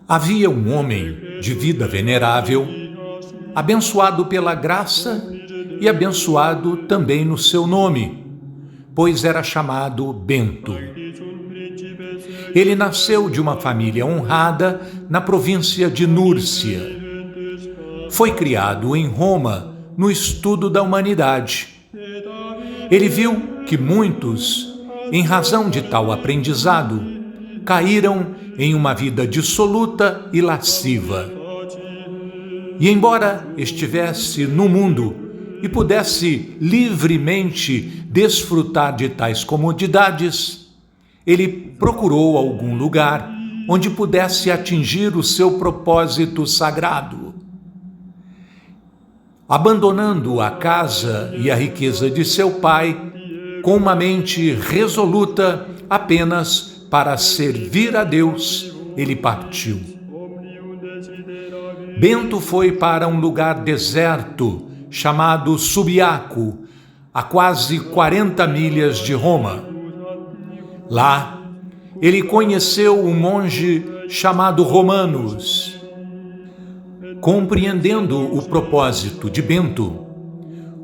Havia um homem de vida venerável, abençoado pela graça e abençoado também no seu nome, pois era chamado Bento. Ele nasceu de uma família honrada na província de Núrcia. Foi criado em Roma no estudo da humanidade. Ele viu que muitos, em razão de tal aprendizado, caíram em uma vida dissoluta e lasciva. E embora estivesse no mundo e pudesse livremente desfrutar de tais comodidades, ele procurou algum lugar onde pudesse atingir o seu propósito sagrado. Abandonando a casa e a riqueza de seu pai, com uma mente resoluta apenas para servir a Deus, ele partiu. Bento foi para um lugar deserto chamado Subiaco, a quase 40 milhas de Roma. Lá, ele conheceu um monge chamado Romanos. Compreendendo o propósito de Bento,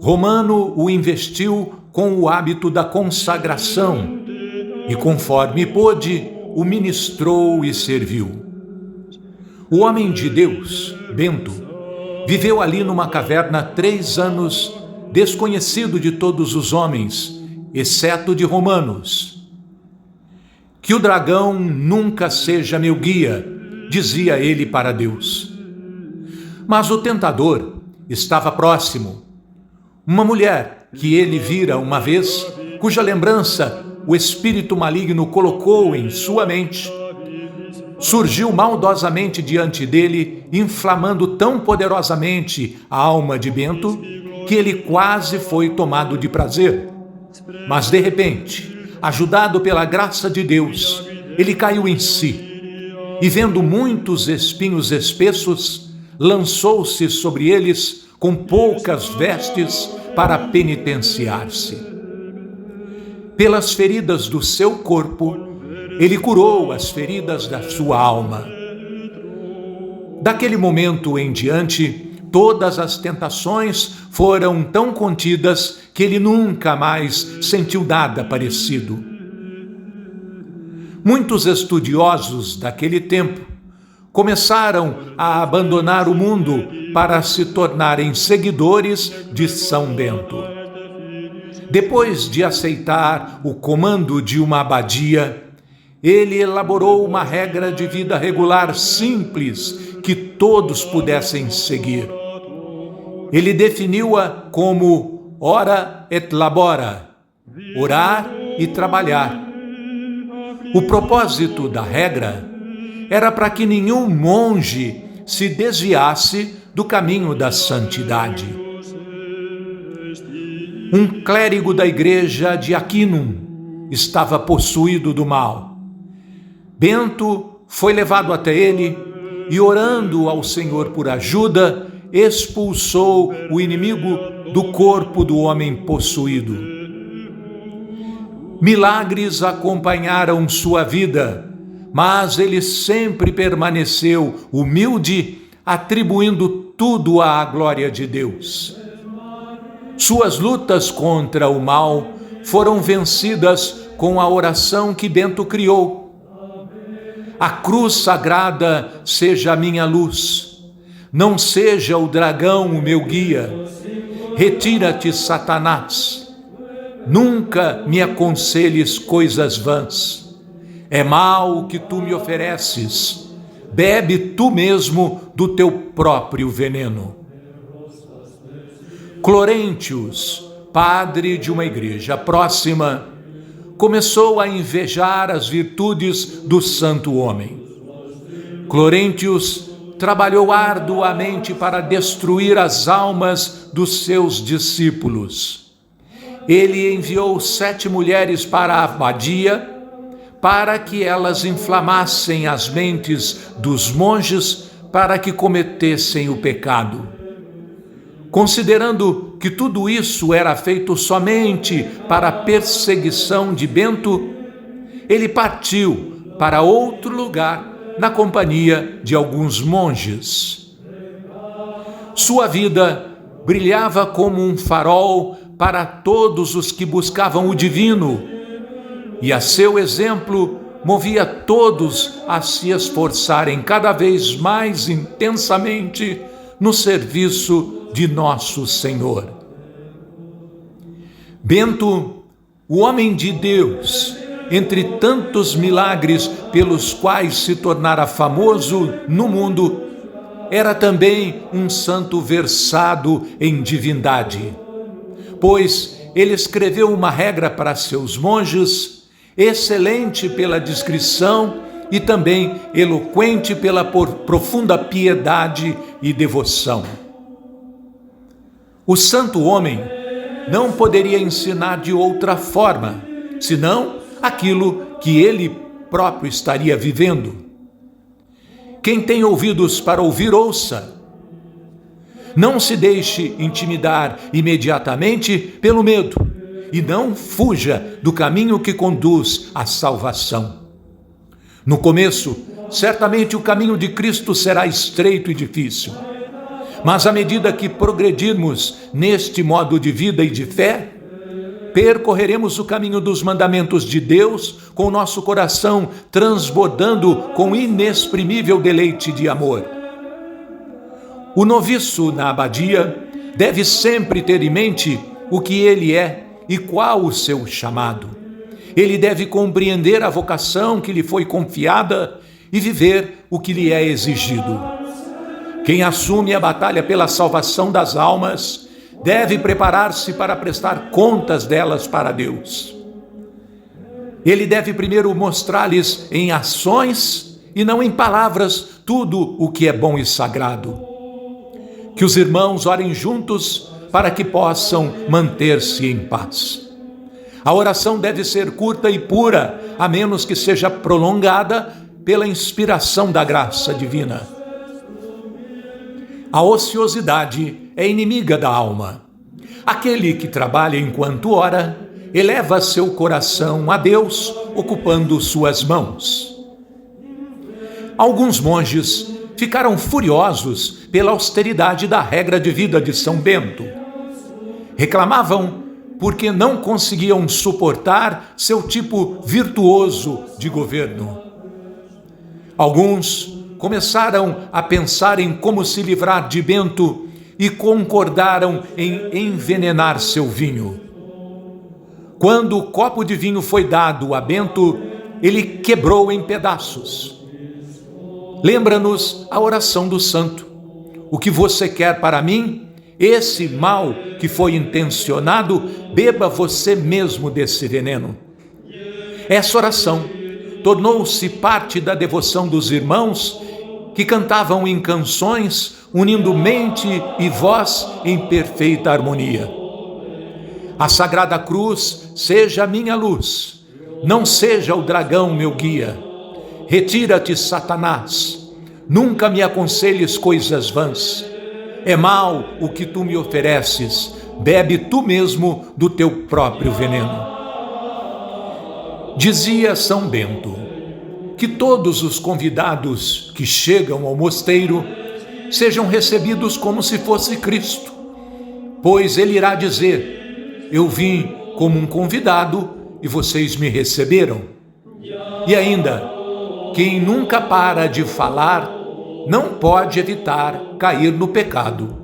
Romano o investiu com o hábito da consagração e, conforme pôde, o ministrou e serviu. O homem de Deus, Bento, viveu ali numa caverna 3 anos, desconhecido de todos os homens, exceto de Romanos. Que o dragão nunca seja meu guia, dizia ele para Deus. Mas o tentador estava próximo. Uma mulher que ele vira uma vez, cuja lembrança o espírito maligno colocou em sua mente, surgiu maldosamente diante dele, inflamando tão poderosamente a alma de Bento, que ele quase foi tomado de prazer. Mas de repente, ajudado pela graça de Deus, ele caiu em si, e vendo muitos espinhos espessos, lançou-se sobre eles com poucas vestes para penitenciar-se. Pelas feridas do seu corpo, ele curou as feridas da sua alma. Daquele momento em diante, todas as tentações foram tão contidas que ele nunca mais sentiu nada parecido. Muitos estudiosos daquele tempo começaram a abandonar o mundo para se tornarem seguidores de São Bento. Depois de aceitar o comando de uma abadia, ele elaborou uma regra de vida regular simples que todos pudessem seguir. Ele definiu-a como ora et labora, orar e trabalhar. O propósito da regra era para que nenhum monge se desviasse do caminho da santidade. Um clérigo da igreja de Aquínum estava possuído do mal. Bento foi levado até ele e, orando ao Senhor por ajuda, expulsou o inimigo do corpo do homem possuído. Milagres acompanharam sua vida, mas ele sempre permaneceu humilde, atribuindo tudo à glória de Deus. Suas lutas contra o mal foram vencidas com a oração que Bento criou. A cruz sagrada seja a minha luz, não seja o dragão o meu guia. Retira-te, Satanás. Nunca me aconselhes coisas vãs. É mal o que tu me ofereces. Bebe tu mesmo do teu próprio veneno. Clorentius, padre de uma igreja próxima, começou a invejar as virtudes do santo homem. Clorentius trabalhou arduamente para destruir as almas dos seus discípulos. Ele enviou 7 mulheres para a abadia para que elas inflamassem as mentes dos monges para que cometessem o pecado. Considerando que tudo isso era feito somente para a perseguição de Bento, ele partiu para outro lugar na companhia de alguns monges. Sua vida brilhava como um farol para todos os que buscavam o divino, e a seu exemplo movia todos a se esforçarem cada vez mais intensamente no serviço de nosso Senhor. Bento, o homem de Deus, entre tantos milagres pelos quais se tornara famoso no mundo, era também um santo versado em divindade, pois ele escreveu uma regra para seus monges, excelente pela discrição e também eloquente pela profunda piedade e devoção. O santo homem não poderia ensinar de outra forma, senão aquilo que ele próprio estaria vivendo. Quem tem ouvidos para ouvir, ouça. Não se deixe intimidar imediatamente pelo medo e não fuja do caminho que conduz à salvação. No começo, certamente o caminho de Cristo será estreito e difícil, mas à medida que progredirmos neste modo de vida e de fé, percorreremos o caminho dos mandamentos de Deus com o nosso coração transbordando com inexprimível deleite de amor. O noviço na abadia deve sempre ter em mente o que ele é e qual o seu chamado. Ele deve compreender a vocação que lhe foi confiada e viver o que lhe é exigido. Quem assume a batalha pela salvação das almas deve preparar-se para prestar contas delas para Deus. Ele deve primeiro mostrar-lhes em ações e não em palavras tudo o que é bom e sagrado. Que os irmãos orem juntos para que possam manter-se em paz. A oração deve ser curta e pura, a menos que seja prolongada pela inspiração da graça divina. A ociosidade é inimiga da alma. Aquele que trabalha enquanto ora, eleva seu coração a Deus, ocupando suas mãos. Alguns monges ficaram furiosos pela austeridade da regra de vida de São Bento. Reclamavam porque não conseguiam suportar seu tipo virtuoso de governo. Alguns começaram a pensar em como se livrar de Bento e concordaram em envenenar seu vinho. Quando o copo de vinho foi dado a Bento, ele quebrou em pedaços. Lembra-nos a oração do santo. O que você quer para mim? Esse mal que foi intencionado, beba você mesmo desse veneno. Essa oração tornou-se parte da devoção dos irmãos que cantavam em canções, unindo mente e voz em perfeita harmonia. A Sagrada Cruz seja a minha luz, não seja o dragão meu guia. Retira-te, Satanás, nunca me aconselhes coisas vãs. É mal o que tu me ofereces, bebe tu mesmo do teu próprio veneno. Dizia São Bento que todos os convidados que chegam ao mosteiro sejam recebidos como se fosse Cristo, pois ele irá dizer: eu vim como um convidado e vocês me receberam. E ainda, quem nunca para de falar não pode evitar cair no pecado.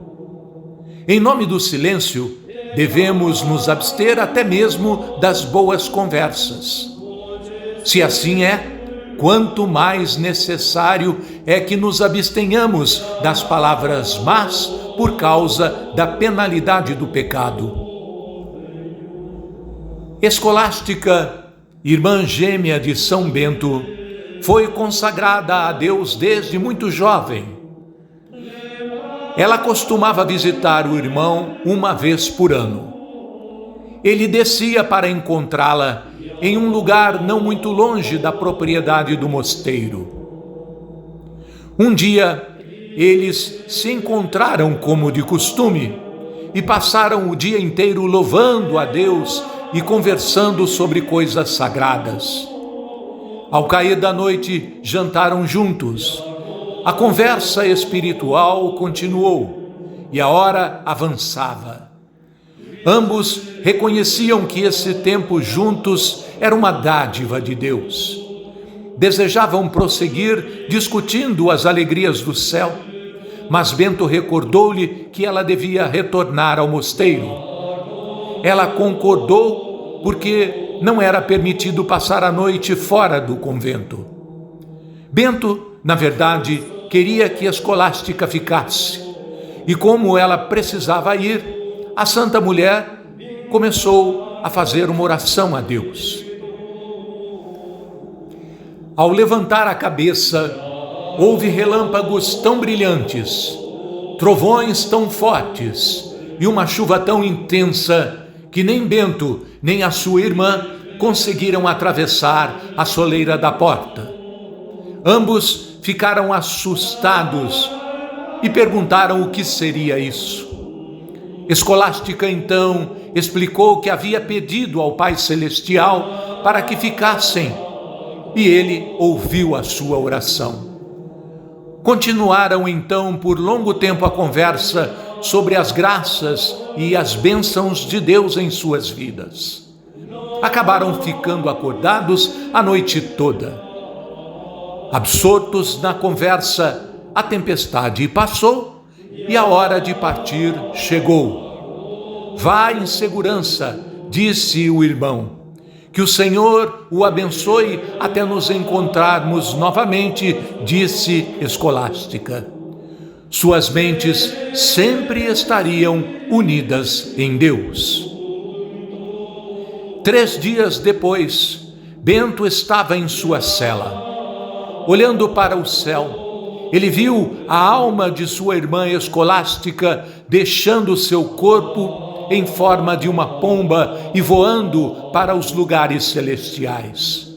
Em nome do silêncio, devemos nos abster até mesmo das boas conversas. Se assim é, quanto mais necessário é que nos abstenhamos das palavras más por causa da penalidade do pecado. Escolástica, irmã gêmea de São Bento, foi consagrada a Deus desde muito jovem. Ela costumava visitar o irmão uma vez por ano. Ele descia para encontrá-la em um lugar não muito longe da propriedade do mosteiro. Um dia, eles se encontraram como de costume, e passaram o dia inteiro louvando a Deus e conversando sobre coisas sagradas. Ao cair da noite, jantaram juntos. A conversa espiritual continuou e a hora avançava. Ambos reconheciam que esse tempo juntos era uma dádiva de Deus. Desejavam prosseguir discutindo as alegrias do céu, mas Bento recordou-lhe que ela devia retornar ao mosteiro. Ela concordou porque não era permitido passar a noite fora do convento. Bento, na verdade, queria que a escolástica ficasse, e como ela precisava ir, a santa mulher começou a fazer uma oração a Deus. Ao levantar a cabeça, houve relâmpagos tão brilhantes, trovões tão fortes e uma chuva tão intensa que nem Bento nem a sua irmã conseguiram atravessar a soleira da porta. Ambos ficaram assustados e perguntaram o que seria isso. Escolástica então explicou que havia pedido ao Pai Celestial para que ficassem, e ele ouviu a sua oração. Continuaram então por longo tempo a conversa sobre as graças e as bênçãos de Deus em suas vidas. Acabaram ficando acordados a noite toda. Absortos na conversa, a tempestade passou e a hora de partir chegou. Vá em segurança, disse o irmão. Que o Senhor o abençoe até nos encontrarmos novamente, disse Escolástica. Suas mentes sempre estariam unidas em Deus. 3 dias depois, Bento estava em sua cela. Olhando para o céu, ele viu a alma de sua irmã Escolástica deixando seu corpo em forma de uma pomba e voando para os lugares celestiais.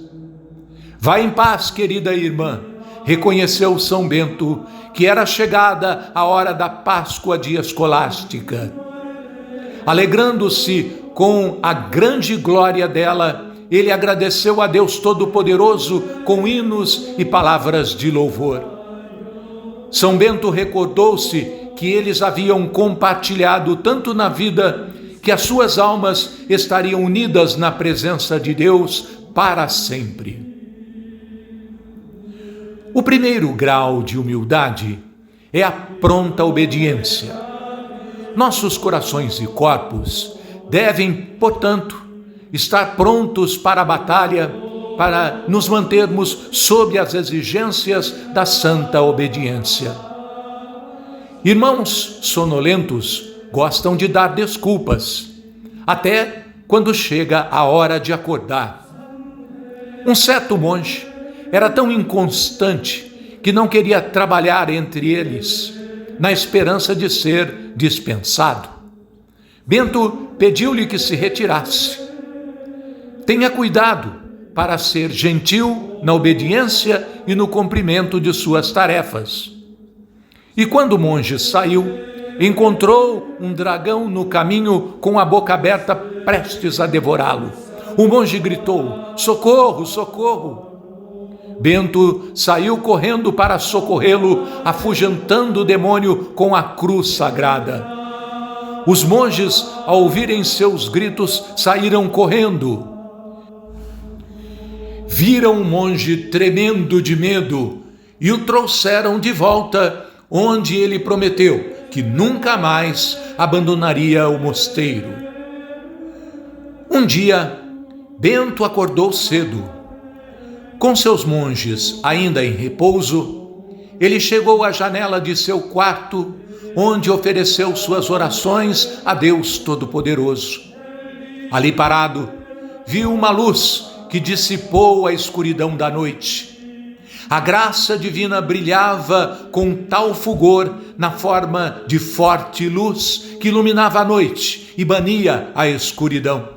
Vá em paz, querida irmã, reconheceu São Bento, que era chegada a hora da Páscoa de Escolástica. Alegrando-se com a grande glória dela, ele agradeceu a Deus Todo-Poderoso com hinos e palavras de louvor. São Bento recordou-se que eles haviam compartilhado tanto na vida que as suas almas estariam unidas na presença de Deus para sempre. O primeiro grau de humildade é a pronta obediência. Nossos corações e corpos devem, portanto, estar prontos para a batalha, para nos mantermos sob as exigências da santa obediência. Irmãos sonolentos gostam de dar desculpas, até quando chega a hora de acordar. Um certo monge era tão inconstante que não queria trabalhar entre eles, na esperança de ser dispensado. Bento pediu-lhe que se retirasse. Tenha cuidado para ser gentil na obediência e no cumprimento de suas tarefas. E quando o monge saiu, encontrou um dragão no caminho com a boca aberta, prestes a devorá-lo. O monge gritou: socorro, socorro! Bento saiu correndo para socorrê-lo, afugentando o demônio com a cruz sagrada. Os monges, ao ouvirem seus gritos, saíram correndo. Viram o monge tremendo de medo e o trouxeram de volta, onde ele prometeu que nunca mais abandonaria o mosteiro. Um dia, Bento acordou cedo. Com seus monges ainda em repouso, ele chegou à janela de seu quarto, onde ofereceu suas orações a Deus Todo-Poderoso. Ali parado, viu uma luz que dissipou a escuridão da noite. A graça divina brilhava com tal fulgor na forma de forte luz que iluminava a noite e bania a escuridão.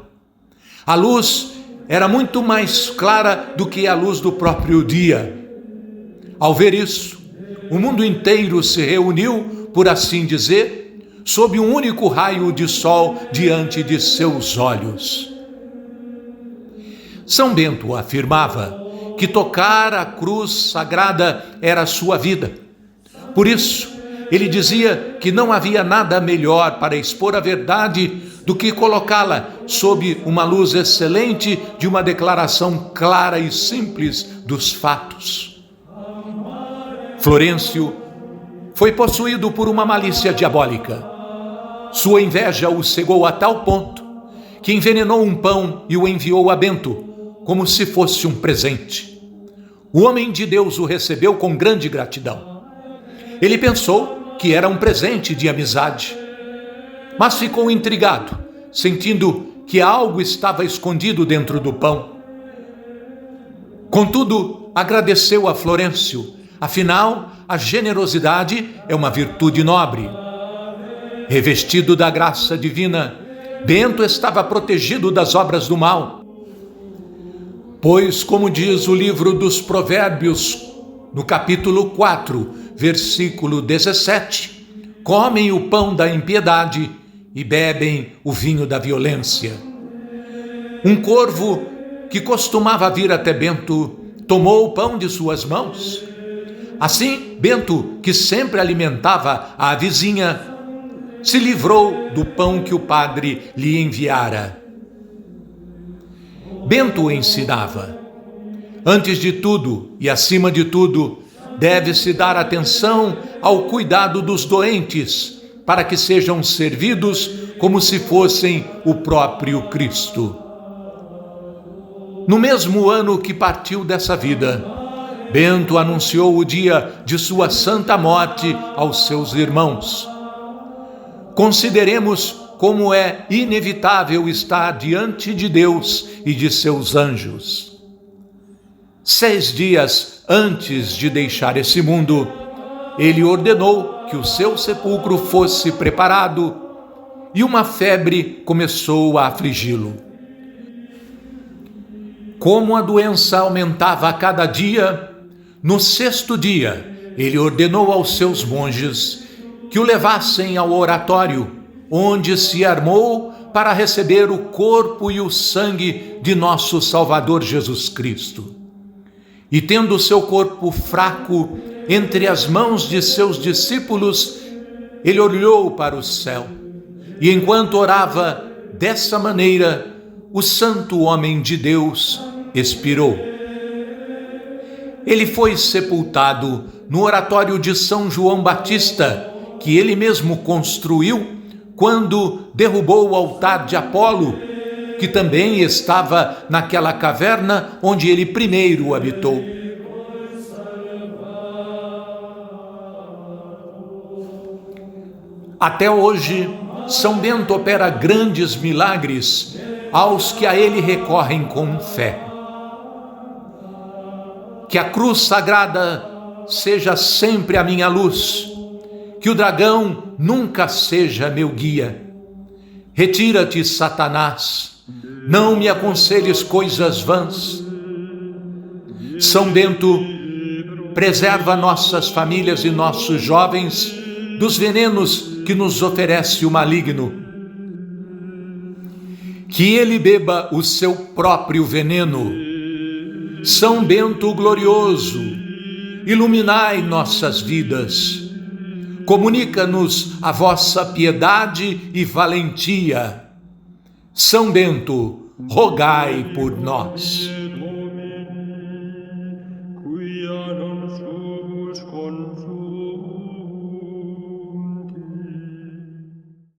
A luz era muito mais clara do que a luz do próprio dia. Ao ver isso, o mundo inteiro se reuniu, por assim dizer, sob um único raio de sol diante de seus olhos. São Bento afirmava que tocar a cruz sagrada era a sua vida. Por isso, ele dizia que não havia nada melhor para expor a verdade do que colocá-la sob uma luz excelente de uma declaração clara e simples dos fatos. Florêncio foi possuído por uma malícia diabólica. Sua inveja o cegou a tal ponto que envenenou um pão e o enviou a Bento, como se fosse um presente. O homem de Deus o recebeu com grande gratidão. Ele pensou que era um presente de amizade, mas ficou intrigado, sentindo que algo estava escondido dentro do pão. Contudo, agradeceu a Florêncio, afinal, a generosidade é uma virtude nobre. Revestido da graça divina, Bento estava protegido das obras do mal. Pois, como diz o livro dos Provérbios, no capítulo 4, versículo 17, comem o pão da impiedade e bebem o vinho da violência. Um corvo que costumava vir até Bento tomou o pão de suas mãos. Assim, Bento, que sempre alimentava a vizinha, se livrou do pão que o padre lhe enviara. Bento ensinava: antes de tudo e acima de tudo, deve-se dar atenção ao cuidado dos doentes, para que sejam servidos como se fossem o próprio Cristo. No mesmo ano que partiu dessa vida, Bento anunciou o dia de sua santa morte aos seus irmãos. Consideremos como é inevitável estar diante de Deus e de seus anjos. 6 dias antes de deixar esse mundo, ele ordenou que o seu sepulcro fosse preparado e uma febre começou a afligi-lo. Como a doença aumentava a cada dia, no 6º dia, ele ordenou aos seus monges que o levassem ao oratório, onde se armou para receber o corpo e o sangue de nosso Salvador Jesus Cristo. E tendo seu corpo fraco entre as mãos de seus discípulos, ele olhou para o céu, e enquanto orava dessa maneira, o santo homem de Deus expirou. Ele foi sepultado no oratório de São João Batista, que ele mesmo construiu quando derrubou o altar de Apolo, que também estava naquela caverna onde ele primeiro habitou. Até hoje, São Bento opera grandes milagres aos que a ele recorrem com fé. Que a cruz sagrada seja sempre a minha luz, que o dragão nunca seja meu guia. Retira-te, Satanás, não me aconselhes coisas vãs. São Bento, preserva nossas famílias e nossos jovens dos venenos que nos oferece o maligno. Que ele beba o seu próprio veneno. São Bento glorioso, iluminai nossas vidas. Comunica-nos a vossa piedade e valentia. São Bento, rogai por nós.